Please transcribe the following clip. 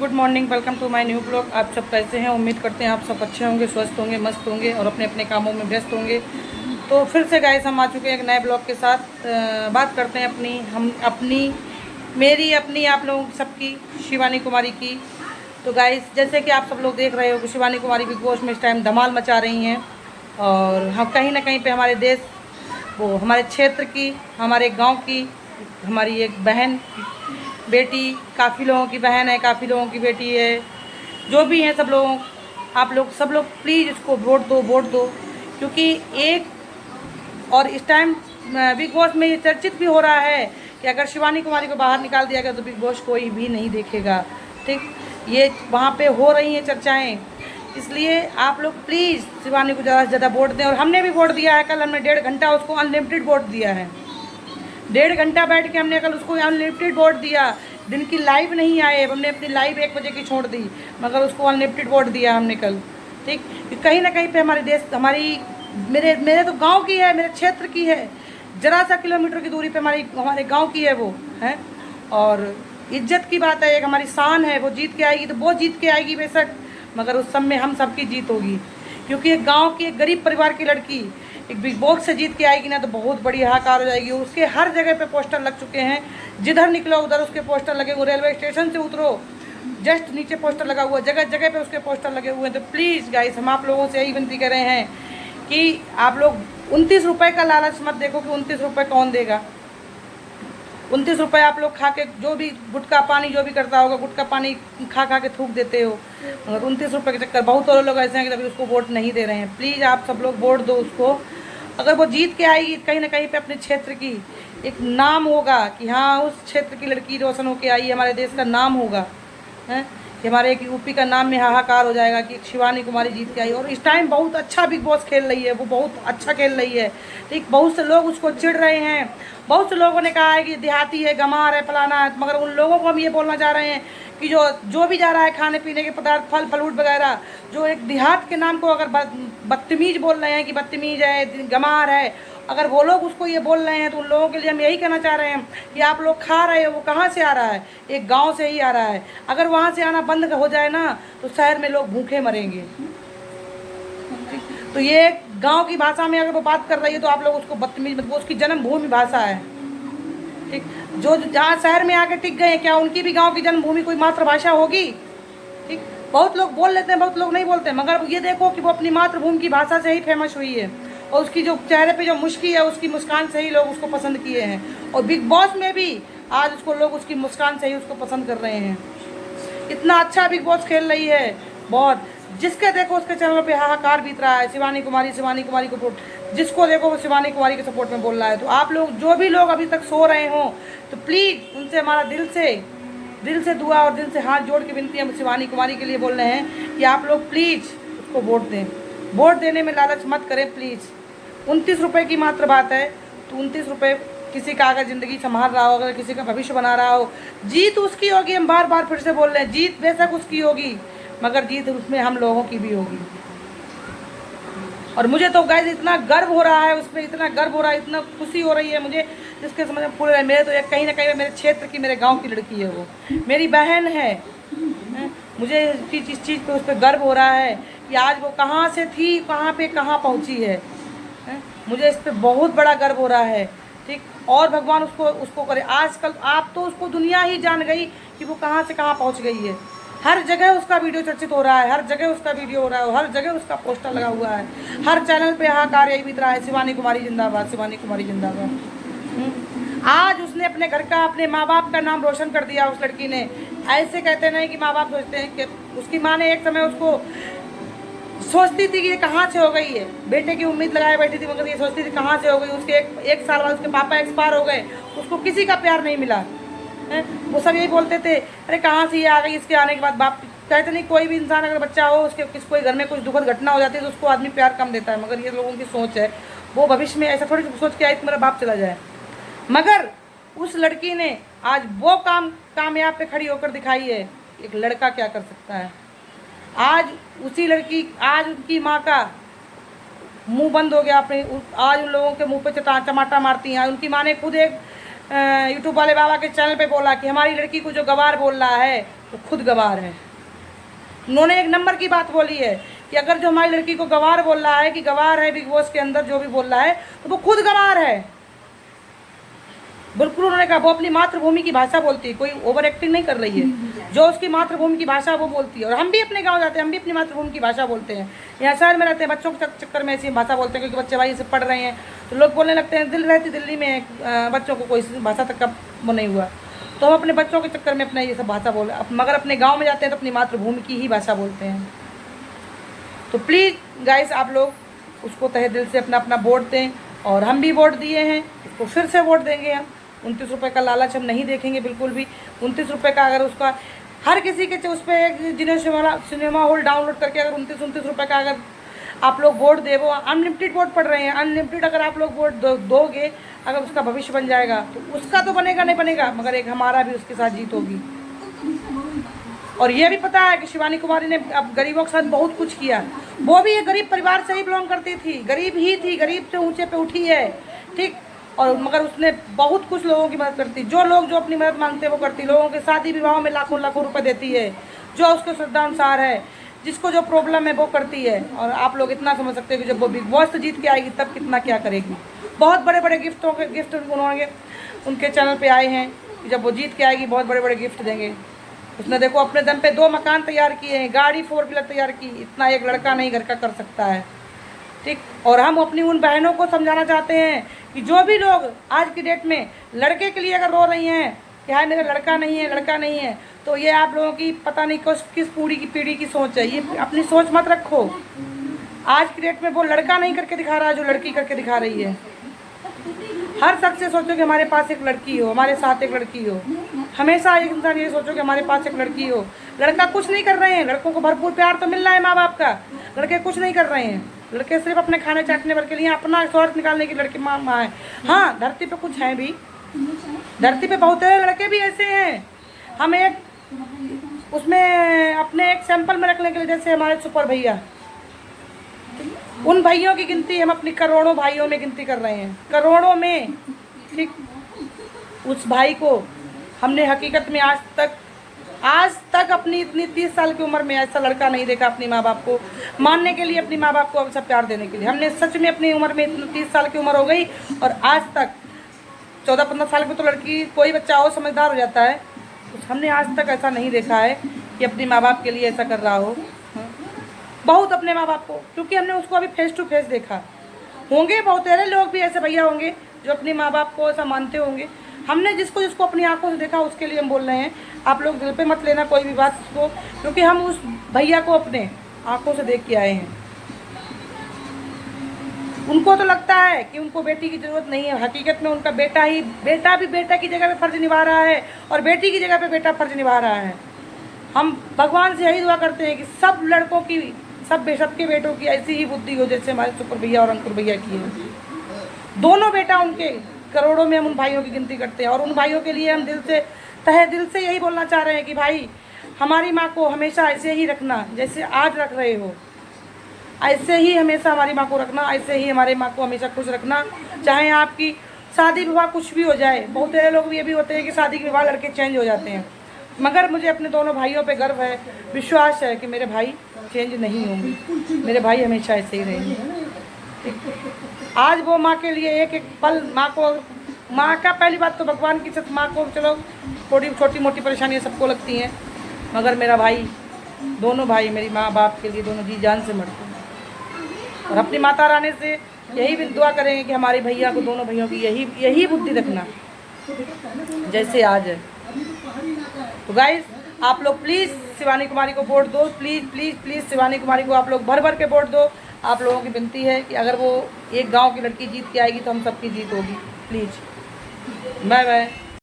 Good morning, welcome to my new blog. आप सब कैसे हैं? उम्मीद करते हैं आप सब अच्छे होंगे, स्वस्थ होंगे, मस्त होंगे और अपने अपने कामों में व्यस्त होंगे। तो फिर से गाइस हम आ चुके हैं एक नए ब्लॉग के साथ। बात करते हैं अपनी आप लोगों सबकी, शिवानी कुमारी की। तो गाइस जैसे कि आप सब लोग देख रहे हो कि शिवानी कुमारी बिग बॉस में इस टाइम धमाल मचा रही हैं और हम कहीं ना कहीं पे हमारे देश, वो हमारे क्षेत्र की, हमारे गाँव की हमारी एक बहन बेटी, काफ़ी लोगों की बहन है, काफ़ी लोगों की बेटी है, जो भी हैं सब लोगों, आप लोग सब लोग प्लीज़ इसको वोट दो, वोट दो। क्योंकि एक और इस टाइम बिग बॉस में ये चर्चित भी हो रहा है कि अगर शिवानी कुमारी को बाहर निकाल दिया गया तो बिग बॉस कोई भी नहीं देखेगा। ठीक, ये वहाँ पे हो रही हैं चर्चाएँ। इसलिए आप लोग प्लीज़ शिवानी को ज़्यादा से ज़्यादा वोट दें। और हमने भी वोट दिया है, कल हमने 1.5 घंटा उसको अनलिमिटेड वोट दिया है। 1.5 घंटा बैठ के हमने कल उसको अनलिमिटेड वोट दिया। दिन की लाइव नहीं आए, हमने अपनी लाइव 1 बजे की छोड़ दी, मगर उसको अनलिमिटेड वोट दिया हमने कल। ठीक, कहीं ना कहीं पे हमारे देश, हमारी मेरे मेरे तो गांव की है, मेरे क्षेत्र की है, जरा सा किलोमीटर की दूरी पे हमारे गांव की है वो है। और इज्जत की बात है, एक हमारी शान है। वो जीत के आएगी तो वो जीत के आएगी बेशक, मगर उस सब में हम सबकी जीत होगी। क्योंकि एक गांव की, एक गरीब परिवार की लड़की एक बिग बॉस से जीत के आएगी ना, तो बहुत बड़ी हाहाकार हो जाएगी। उसके हर जगह पे पोस्टर लग चुके हैं, जिधर निकलो उधर उसके पोस्टर लगे हुए। रेलवे स्टेशन से उतरो, जस्ट नीचे पोस्टर लगा हुआ, जगह जगह पे उसके पोस्टर लगे हुए हैं। तो प्लीज़ गाइस, हम आप लोगों से यही विनती कर रहे हैं कि आप लोग 29 रुपये का लालच मत देखो कि 29 रुपये कौन देगा। 29 रुपये आप लोग खा के, जो भी गुटखा पानी जो भी करता होगा, गुटखा पानी खा खा के थूक देते हो, मगर 29 रुपये के चक्कर बहुत और लोग ऐसे हैं कि अभी उसको वोट नहीं दे रहे हैं। प्लीज़ आप सब लोग वोट दो उसको। अगर वो जीत के आएगी कहीं ना कहीं पे अपने क्षेत्र की एक नाम होगा कि हाँ, उस क्षेत्र की लड़की रोशन होके आई है, हमारे देश का नाम होगा है कि हमारे एक यूपी का नाम में हाहाकार हो जाएगा कि शिवानी कुमारी जीत के आई। और इस टाइम बहुत अच्छा बिग बॉस खेल रही है, वो बहुत अच्छा खेल रही है। ठीक, बहुत से लोग उसको चिढ़ रहे हैं, बहुत से लोगों ने कहा है कि देहाती है, गंवार है, फलाना है, मगर उन लोगों को हम ये बोलना चाह रहे हैं कि जो भी जा रहा है खाने पीने के पदार्थ, फल फ्रूट वगैरह, जो एक देहात के नाम को अगर बदतमीज बोल रहे हैं कि बदतमीज है, गंवार है, अगर वो लोग उसको ये बोल रहे हैं तो उन लोगों के लिए हम यही कहना चाह रहे हैं कि आप लोग खा रहे हो, वो कहाँ से आ रहा है? एक गांव से ही आ रहा है। अगर वहाँ से आना बंद हो जाए ना, तो शहर में लोग भूखे मरेंगे। तो ये गांव की भाषा में अगर वो बात कर रही है तो आप लोग उसको बदतमीज मत, वो उसकी जन्मभूमि भाषा है। ठीक, जो जहाँ शहर में आके टिक गए, क्या उनकी भी गांव की जन्मभूमि कोई मातृभाषा होगी? ठीक, बहुत लोग बोल लेते हैं, बहुत लोग नहीं बोलते, मगर ये देखो कि वो अपनी मातृभूमि की भाषा से ही फेमस हुई है। और उसकी जो चेहरे पे जो मुस्की है, उसकी मुस्कान से ही लोग उसको पसंद किए हैं। और बिग बॉस में भी आज उसको लोग उसकी मुस्कान से ही उसको पसंद कर रहे हैं। इतना अच्छा बिग बॉस खेल रही है, बहुत। जिसके देखो उसके चैनल पे हाहाकार बीत रहा है, शिवानी कुमारी, शिवानी कुमारी को वोट, जिसको देखो वो शिवानी कुमारी के सपोर्ट में बोल रहा है। तो आप लोग, जो भी लोग अभी तक सो रहे हो, तो प्लीज़ उनसे हमारा दिल से दुआ और दिल से हाथ जोड़ के विनती हम शिवानी कुमारी के लिए बोल रहे हैं कि आप लोग प्लीज़ उसको वोट दें। वोट देने में लालच मत करें प्लीज़। 29 रुपये की मात्र बात है, तो 29 रुपये किसी का अगर ज़िंदगी संभाल रहा हो, अगर किसी का भविष्य बना रहा हो, जीत उसकी होगी। हम बार बार फिर से बोल रहे हैं, जीत बेशक उसकी होगी, मगर जीत उसमें हम लोगों की भी होगी। और मुझे तो गाइस इतना गर्व हो रहा है उस पर, इतना गर्व हो रहा है, इतना खुशी हो रही है मुझे, जिसके समझ में फूल रहा है। मेरे तो एक कहीं ना कहीं मेरे क्षेत्र की, मेरे गाँव की लड़की है, वो मेरी बहन है। मुझे इस चीज़ पे, उस पर गर्व हो रहा है कि आज वो कहाँ से थी, कहाँ पे कहाँ पहुँची है। मुझे इस पर बहुत बड़ा गर्व हो रहा है। ठीक, और भगवान उसको करे। आजकल आप तो उसको दुनिया ही जान गई कि वो कहाँ से कहाँ पहुँच गई है। हर जगह उसका वीडियो चर्चित हो रहा है, हर जगह उसका वीडियो हो रहा है, हर जगह उसका पोस्टर लगा हुआ है, हर चैनल पे हाहाकार यही बीत रहा है, शिवानी कुमारी जिंदाबाद, शिवानी कुमारी जिंदाबाद। आज उसने अपने घर का, अपने माँ बाप का नाम रोशन कर दिया उस लड़की ने। ऐसे कहते नहीं कि माँ बाप सोचते हैं कि उसकी माँ ने एक समय उसको सोचती थी कि ये कहाँ से हो गई है, बेटे की उम्मीद लगाए बैठी थी, मगर ये सोचती थी कहाँ से हो गई। उसके एक साल बाद उसके पापा एक्सपायर हो गए, उसको किसी का प्यार नहीं मिला है। वो सब यही बोलते थे, अरे कहाँ से ये आ गई। इसके आने के बाद बाप कहते नहीं, कोई भी इंसान अगर बच्चा हो, उसके कोई घर में कुछ दुखद घटना हो जाती है तो उसको आदमी प्यार कम देता है। मगर ये लोगों की सोच है, वो भविष्य में ऐसा थोड़ी सोच के आई कि मेरा बाप चला जाए। मगर उस लड़की ने आज वो कामयाब पे खड़ी होकर दिखाई है। एक लड़का क्या कर सकता है। आज उसी लड़की, आज उनकी माँ का मुंह बंद हो गया अपने, आज उन लोगों के मुंह पे चमाटा मारती हैं। उनकी माँ ने खुद एक यूट्यूब वाले बाबा के चैनल पे बोला कि हमारी लड़की को जो गवार बोल रहा है वो खुद गंवार है। उन्होंने एक नंबर की बात बोली है कि अगर जो हमारी लड़की को गंवार बोल रहा है कि गंवार है बिग बॉस के अंदर जो भी बोल रहा है, तो वो खुद गंवार है। बिल्कुल उन्होंने कहा वो अपनी मातृभूमि की भाषा बोलती है, कोई ओवर एक्टिंग नहीं कर रही है। जो उसकी मातृभूमि की भाषा वो बोलती है। और हम भी अपने गांव जाते हैं, हम भी अपनी मातृभूमि की भाषा बोलते हैं। यहाँ शहर में रहते हैं, बच्चों के चक्कर में ऐसी भाषा बोलते हैं, क्योंकि बच्चे भाई से पढ़ रहे हैं तो लोग बोलने लगते हैं। रहती दिल्ली में बच्चों को कोई भाषा तक का वो नहीं हुआ, तो हम अपने बच्चों के चक्कर में अपना ये सब भाषा बोले, मगर अपने गाँव में जाते हैं तो अपनी मातृभूमि की ही भाषा बोलते हैं। तो प्लीज़ गाइस आप लोग उसको तहे दिल से अपना अपना वोट दें। और हम भी वोट दिए हैं, उसको फिर से वोट देंगे हम। 29 रुपये का लालच हम नहीं देखेंगे बिल्कुल भी। 29 रुपये का अगर उसका हर किसी के उस पर जिन्हें सिनेमा हॉल डाउनलोड करके अगर 29 रुपये का अगर आप लोग वोट दे, वो अनलिमिटेड वोट पड़ रहे हैं, अनलिमिटेड अगर आप लोग वोट दोगे, अगर उसका भविष्य बन जाएगा तो उसका तो बनेगा नहीं बनेगा, मगर एक हमारा भी उसके साथ जीत होगी। और ये भी पता है कि शिवानी कुमारी ने अब गरीबों के साथ बहुत कुछ किया। वो भी एक गरीब परिवार से ही बिलोंग करती थी, गरीब ही थी, गरीब से ऊंचे पे उठी है, ठीक। और मगर उसने बहुत कुछ लोगों की मदद करती, जो लोग जो अपनी मदद मांगते हैं वो करती, लोगों के शादी विवाहों में लाखों लाखों रुपए देती है, जो उसके श्रद्धानुसार है, जिसको जो प्रॉब्लम है वो करती है। और आप लोग इतना समझ सकते हैं कि जब वो बिग बॉस से जीत के आएगी तब कितना क्या करेगी। बहुत बड़े बड़े गिफ्ट उन्होंने उनके चैनल पे आए हैं कि जब वो जीत के आएगी बहुत बड़े बड़े गिफ्ट देंगे। उसने देखो अपने दम पे 2 मकान तैयार किए हैं, गाड़ी 4 व्हीलर तैयार की, इतना एक लड़का नहीं घर का कर सकता है, ठीक। और हम अपनी उन बहनों को समझाना चाहते हैं कि जो भी लोग आज की डेट में लड़के के लिए अगर रो रही हैं कि हाय मेरा लड़का नहीं है, लड़का नहीं है, तो ये आप लोगों की पता नहीं किस पीढ़ी की सोच है। ये अपनी सोच मत रखो। आज की डेट में वो लड़का नहीं करके दिखा रहा है जो लड़की करके दिखा रही है। हर शख्स से सोचो कि हमारे पास एक लड़की हो, हमारे साथ एक लड़की हो। हमेशा एक इंसान ये सोचो कि हमारे पास एक लड़की हो। लड़का कुछ नहीं कर रहे हैं, लड़कों को भरपूर प्यार तो मिल रहा है माँ बाप का, लड़के कुछ नहीं कर रहे हैं। लड़के सिर्फ अपने खाने चाटने भर के लिए, अपना स्वार्थ निकालने की लड़के माँ है। हाँ, धरती पे कुछ हैं भी, धरती पे बहुत लड़के भी ऐसे हैं। हम एक उसमें अपने एक सैंपल में रखने के लिए, जैसे हमारे सुपर भैया, उन भाइयों की गिनती हम अपनी करोड़ों भाइयों में गिनती कर रहे हैं, करोड़ों में, ठीक। उस भाई को हमने हकीकत में आज तक अपनी इतनी 30 साल की उम्र में ऐसा लड़का नहीं देखा अपनी माँ बाप को मानने के लिए, अपनी माँ बाप को ऐसा प्यार देने के लिए। हमने सच में अपनी उम्र में इतनी 30 साल की उम्र हो गई और आज तक 14-15 साल की तो लड़की कोई बच्चा हो समझदार हो जाता है, हमने आज तक ऐसा नहीं देखा है कि अपनी माँ बाप के लिए ऐसा कर रहा हो। बहुत अपने माँ बाप को, क्योंकि हमने उसको अभी फेस टू फेस देखा। होंगे बहुत सारे लोग भी ऐसे भैया होंगे जो अपने माँ बाप को ऐसा मानते होंगे। हमने जिसको अपनी आंखों से देखा उसके लिए हम बोल रहे हैं। आप लोग दिल पे मत लेना कोई भी बात उसको, क्योंकि हम उस भैया को अपने आंखों से देख के आए हैं। उनको तो लगता है कि उनको बेटी की ज़रूरत नहीं है, हकीकत में उनका बेटा भी बेटा की जगह पे फर्ज निभा रहा है और बेटी की जगह पे बेटा फर्ज निभा रहा है। हम भगवान से यही दुआ करते हैं कि सब लड़कों की, सबके बेटों की ऐसी ही बुद्धि हो जैसे हमारे सुपर भैया और अंकुर भैया की है। दोनों बेटा उनके करोड़ों में हम उन भाइयों की गिनती करते हैं। और उन भाइयों के लिए हम तहे दिल से यही बोलना चाह रहे हैं कि भाई हमारी माँ को हमेशा ऐसे ही रखना जैसे आज रख रहे हो, ऐसे ही हमेशा हमारी माँ को रखना, ऐसे ही हमारी माँ को हमेशा खुश रखना। चाहे आपकी शादी विवाह कुछ भी हो जाए, बहुत सारे लोग ये भी होते हैं कि शादी के विवाह लड़के चेंज हो जाते हैं, मगर मुझे अपने दोनों भाइयों पे गर्व है, विश्वास है कि मेरे भाई चेंज नहीं होंगे, मेरे भाई हमेशा ऐसे ही रहेंगे। आज वो माँ के लिए एक एक पल, माँ का पहली बात तो भगवान की साथ माँ को चलो थोड़ी छोटी मोटी परेशानियाँ सबको लगती हैं, मगर मेरा भाई, दोनों भाई मेरी माँ बाप के लिए दोनों जी जान से मरते हैं। और अपनी माता रानी से यही भी दुआ करेंगे कि हमारे भैया को, दोनों भैयों की यही बुद्धि रखना जैसे आज है। तो गाइस आप लोग प्लीज़ शिवानी कुमारी को वोट दो, प्लीज़ शिवानी कुमारी को आप लोग भर के वोट दो। आप लोगों की विनती है कि अगर वो एक गांव की लड़की जीत के आएगी तो हम सबकी जीत होगी। Please, bye bye.